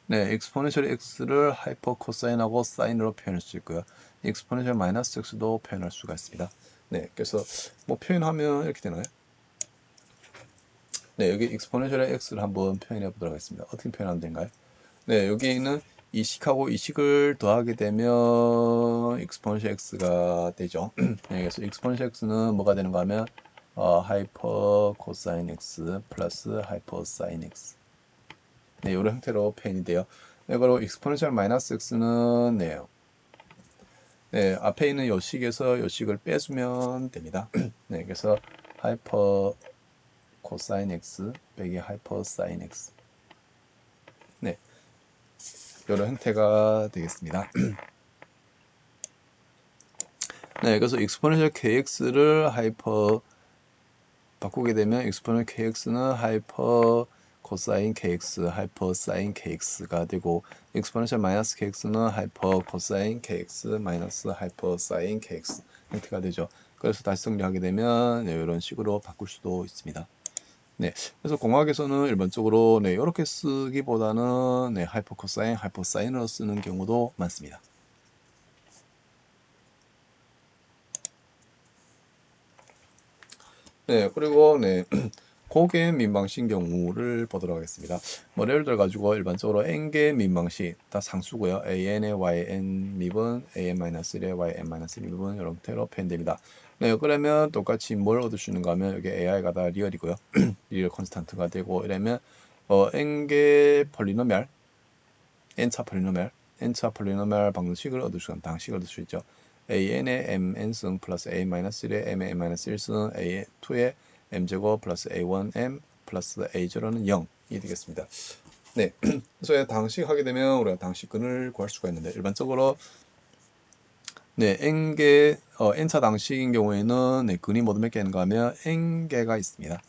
네, 익스포넨셜 x를 하이퍼 코사인하고 사인으로 표현할 수 있고요. 익스포넨셜 마이너스 x도 표현할 수가 있습니다. 네, 그래서 뭐 표현하면 이렇게 되나요? 네, 여기 익스포넨셜 x를 한번 표현해 보도록 하겠습니다. 어떻게 표현하면 되는가요? 네, 여기는 이 식하고 이 식을 더하게 되면 익스포넨셜 x가 되죠. 네, 그래서 익스포넨셜 x는 뭐가 되는가 하면 하이퍼 코사인 x 플러스 하이퍼 사인 x 네, 이런 형태로 표현이 돼요. 네, 그리고 익스포넨셜 마이너스 x는 네, 앞에 있는 요 식에서 요 식을 빼주면 됩니다. 네, 그래서 하이퍼 코사인 x 빼기 하이퍼 사인 x 네, 이런 형태가 되겠습니다. 네, 그래서 exponential kx를 하이퍼 바꾸게 되면 exponential kx는 하이퍼 코사인 kx, 하이퍼 사인 kx가 되고 exponential 마이너스 kx는 하이퍼 코사인 kx 마이너스 하이퍼 사인 kx 형태가 되죠. 그래서 다시 정리하게 되면 네, 이런 식으로 바꿀 수도 있습니다. 네, 그래서 공학에서는 일반적으로 네, 이렇게 쓰기보다는 네, 하이퍼 코사인, 하이퍼 사인으로 쓰는 경우도 많습니다. 네, 그리고 네, 고개 민방식 경우를 보도록 하겠습니다. 뭐 예를 들어 가지고 일반적으로 n개 민방식 다 상수고요. an의 yn 미분, an-1의 yn-1 미분 이런 형태로 표현됩니다. 네, 그러면 똑같이 뭘 얻을 수 있는가 하면 여기 ai가 다 리얼이고요. 리얼 콘스탄트가 되고 이러면 n개 폴리노멜, n차 폴리노멜, n차 폴리노멜 방정식을 얻을 수 있는 방식을 얻을 수 있죠. an의 mn승 플러스 a-1의 m의 n-1승 a2의 m제곱 플러스 a1m 플러스 a0는 0이 되겠습니다. 네, 그래서 당식 하게 되면 우리가 당식근을 구할 수가 있는데 일반적으로 네, n개 n차 당식인 경우에는 네, 근이 모두 몇 개인가 하면 n개가 있습니다.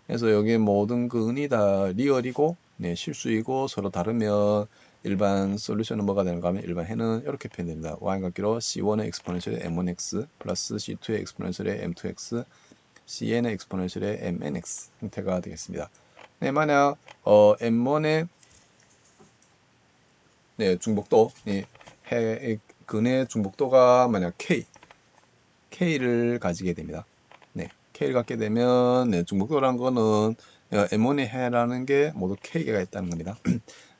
그래서 여기 모든 근이 다 리얼이고 네, 실수이고 서로 다르면 일반 솔루션은 뭐가 되는가 하면 일반 해는 이렇게 표현됩니다. y 같기로 c1의 exponential의 m1x 플러스 c2의 exponential의 m2x cn의 exponential의 mnx 형태가 되겠습니다. 네, 만약 m1의 네, 중복도 근의 중복도가 만약 k를 가지게 됩니다. 네, k를 갖게 되면 네, 중복도라는 거는 M1의 해라는 게 모두 k가 있다는 겁니다.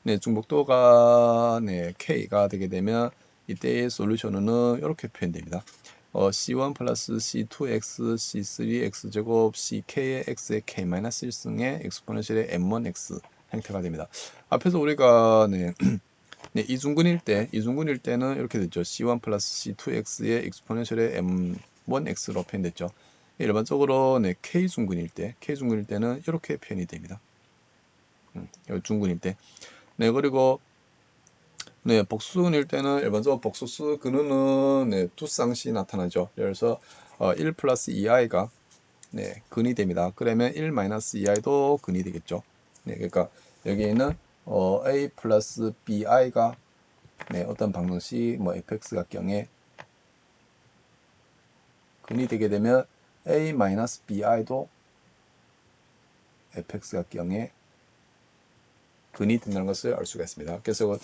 네, 중복도가 네, k가 되게 되면 이때의 솔루션은 이렇게 표현됩니다. c1 플러스 c2x, c3x 제곱, ck의 x의 k-1승의 exponential의 m1x 형태가 됩니다. 앞에서 우리가 네, 네, 이중근일 때는 이렇게 됐죠. C1 플러스 C2x의 익스포넨셜의 M1x로 표현됐죠. 일반적으로 네, K중근일 때는 이렇게 표현이 됩니다. 중근일 때. 네, 그리고 네, 복수근일 때는 일반적으로 복소수 근원은 네, 두 쌍씩 나타나죠. 그래서 1 플러스 2i가 네, 근이 됩니다. 그러면 1 마이너스 2i도 근이 되겠죠. 네, 그러니까 여기에는 a 플러스 bi가 네, 어떤 방정식 뭐 fx가 경에 근이 되게 되면 a 마이너스 bi도 fx가 경에 근이 된다는 것을 알 수가 있습니다. 그래서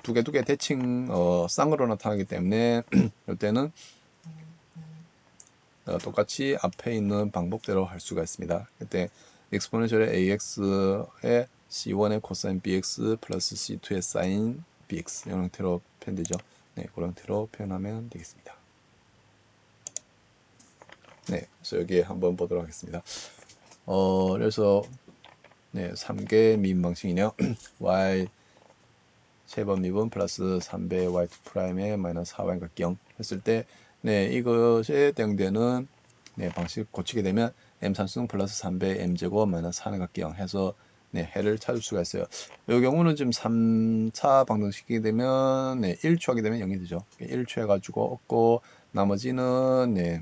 두 개 대칭 쌍으로 나타나기 때문에 이때는 똑같이 앞에 있는 방법대로 할 수가 있습니다. 그때 exponential의 ax의 c1의 코사인 bx 플러스 c2의 사인 bx 이런 형태로 표현되죠. 네, 그런 형태로 표현하면 되겠습니다. 네, 그래서 여기 한번 보도록 하겠습니다. 그래서 네, 3개 미분 방식이네요. y 세번 미분 플러스 3배 y2 프라임의 마이너스 4y 값 0 했을 때 네, 이것에 해당되는 네, 방식 고치게 되면 m3승 플러스 3배 m제곱 마이너스 4의 값 0 해서 네, 해를 찾을 수가 있어요. 이 경우는 지금 3차 방정식이 되면 네, 1초 하게 되면 0이 되죠. 1초 해가지고 얻고 나머지는 네,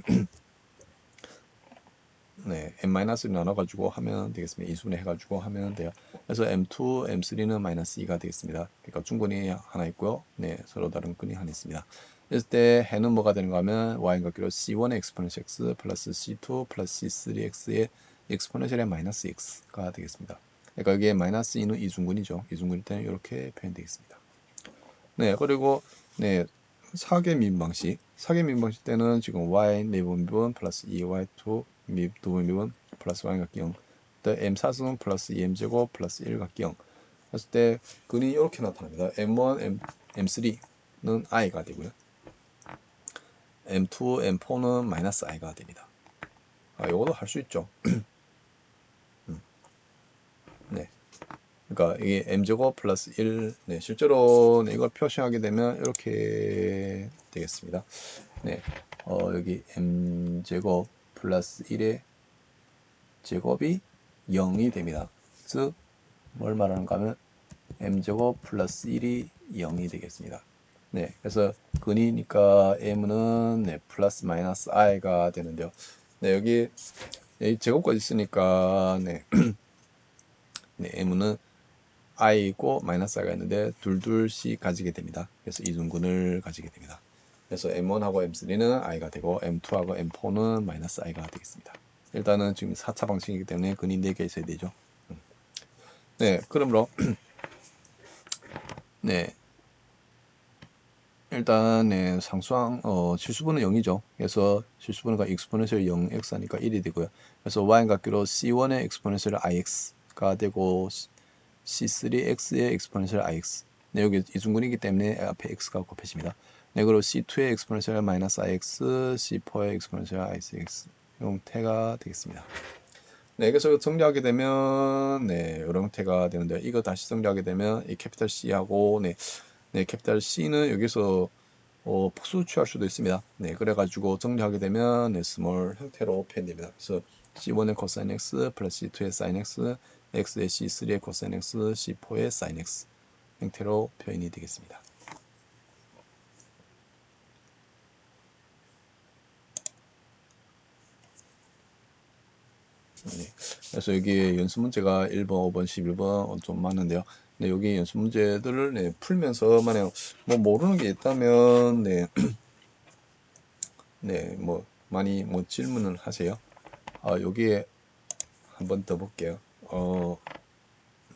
네, m-를 나눠가지고 하면 되겠습니다. 이수분해 해가지고 하면 돼요. 그래서 m2, m3는 마이너스 2가 되겠습니다. 그러니까 중근이 하나 있고요. 네, 서로 다른 근이 하나 있습니다. 이럴 때 해는 뭐가 되는가 하면 y인 같기로 c1의 exponential x 플러스 c2 플러스 c3x의 exponential의 마이너스 x가 되겠습니다. 그러니까 이게 마이너스 2는 이중근이죠. 이중근일 때는 이렇게 표현되겠습니다. 네, 그리고 네, 사계민 방식. 사계민 방식 때는 지금 y 네번 미분 플러스 2y2 두번 미분 플러스 y 값 0. 또 m 4승 플러스 2m 제곱 플러스 1 값 0. 했을 때 근이 이렇게 나타납니다. m1, m3는 i가 되고요. m2, m4는 마이너스 i가 됩니다. 이것도 할 수 있죠. 네. 그러니까 이게 m제곱 플러스 1, 네, 실제로 네, 이걸 표시하게 되면 이렇게 되겠습니다. 네, 여기 m제곱 플러스 1의 제곱이 0이 됩니다. 즉, 뭘 말하는가 하면 m제곱 플러스 1이 0이 되겠습니다. 네, 그래서 근이니까 m는 네, 플러스 마이너스 i가 되는데요. 네, 여기 제곱까지 있으니까 네, 네, m는 i고 마이너스 i가 있는데 둘씩 가지게 됩니다. 그래서 이중근을 가지게 됩니다. 그래서 m1하고 m3는 i가 되고 m2하고 m4는 마이너스 i가 되겠습니다. 일단은 지금 4차 방식이기 때문에 근이 4개 있어야 되죠. 네, 그러므로 네, 일단 네, 상수항 실수분은 0이죠. 그래서 실수분과 익스포넨셜 0x 하니까 1이 되고요. 그래서 y 같기로 c1의 익스포넨셜 ix가 되고 c3x의 익스포넨셜 ix. 네, 여기 이중근이기 때문에 앞에 x가 곱해집니다. 네, 그리고 c2의 익스포넨셜 마이너스 ix, c4의 익스포넨셜 ix 형태가 되겠습니다. 네, 그래서 정리하게 되면 네, 이런 형태가 되는데 이거 다시 정리하게 되면 이 캐피탈 C하고 네, 캐피탈 C는 여기서 복수 취할 수도 있습니다. 네, 그래가지고 정리하게 되면 네, 스몰 형태로 표현됩니다. 그래서 C1의 코사인 X 플러스 C2의 사인 X, X의 C3의 코사인 X, C4의 사인 X 형태로 표현이 되겠습니다. 네, 그래서 여기 연습 문제가 1번, 5번, 11번 좀 많은데요. 네, 여기 연습 문제들을 네, 풀면서 만약 뭐 모르는 게 있다면 네, 네, 뭐 많이 뭐 질문을 하세요. 여기에 한번 더 볼게요.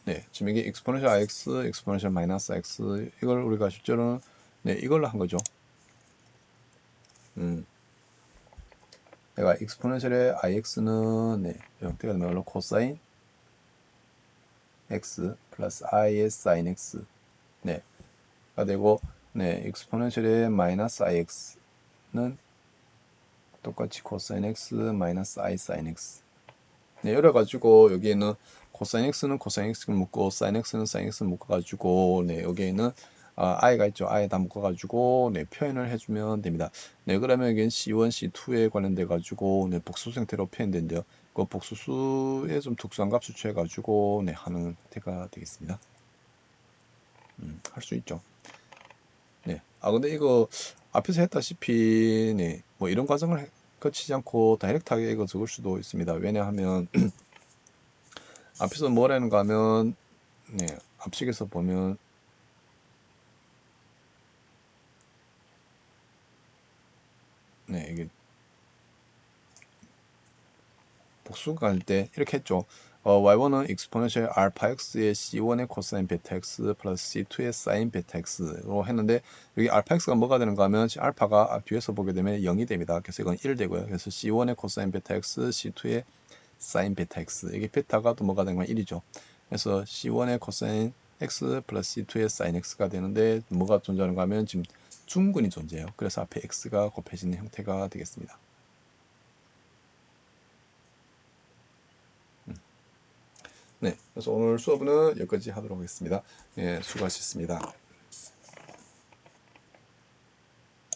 네, 지금 이게 exponential x, exponential 마이너스 x 이걸 우리가 실제로는 네, 이걸로 한 거죠. 내가 exponential의 ix는 네, 형태가 뭐로 코사인 x 플러스 i의 sin x 네가 되고 네, exponential의 마이너스 ix는 똑같이 코사인 x 마이너스 i sin x 네, 이래 가지고 여기에는 코사인 x는 코사인 x를 묶고 sin x는 sin x를 묶어 가지고 네, 여기에는 i가 있죠. i에다 묶어가지고 네, 표현을 해주면 됩니다. 네, 그러면 여기는 C1, C2에 관련돼 가지고 네, 복수 형태로 표현된대요. 그 복수수에 좀 특수한 값을 취해가지고 네, 하는 형태가 되겠습니다. 할 수 있죠. 네. 근데 이거 앞에서 했다시피 네, 뭐 이런 과정을 거치지 않고 다이렉트하게 이거 적을 수도 있습니다. 왜냐하면 앞에서 뭐라는가 하면 네, 앞식에서 보면 네, 이게 복수가 할 때 이렇게 했죠. y1은 exponential 알파 x의 c1의 코사인 베타 x 플러스 c2의 사인 베타 x로 했는데 여기 알파 x가 뭐가 되는가 하면 알파가 뒤에서 보게 되면 0이 됩니다. 그래서 이건 1 되고요. 그래서 c1의 코사인 베타 x, c2의 사인 베타 x, 이게 베타가 또 뭐가 되는 건 1이죠. 그래서 c1의 코사인 x 플러스 c2의 사인 x가 되는데 뭐가 존재하는가 하면 지금 중근이 존재해요. 그래서 앞에 x가 곱해지는 형태가 되겠습니다. 네, 그래서 오늘 수업은 여기까지 하도록 하겠습니다. 예, 수고하셨습니다.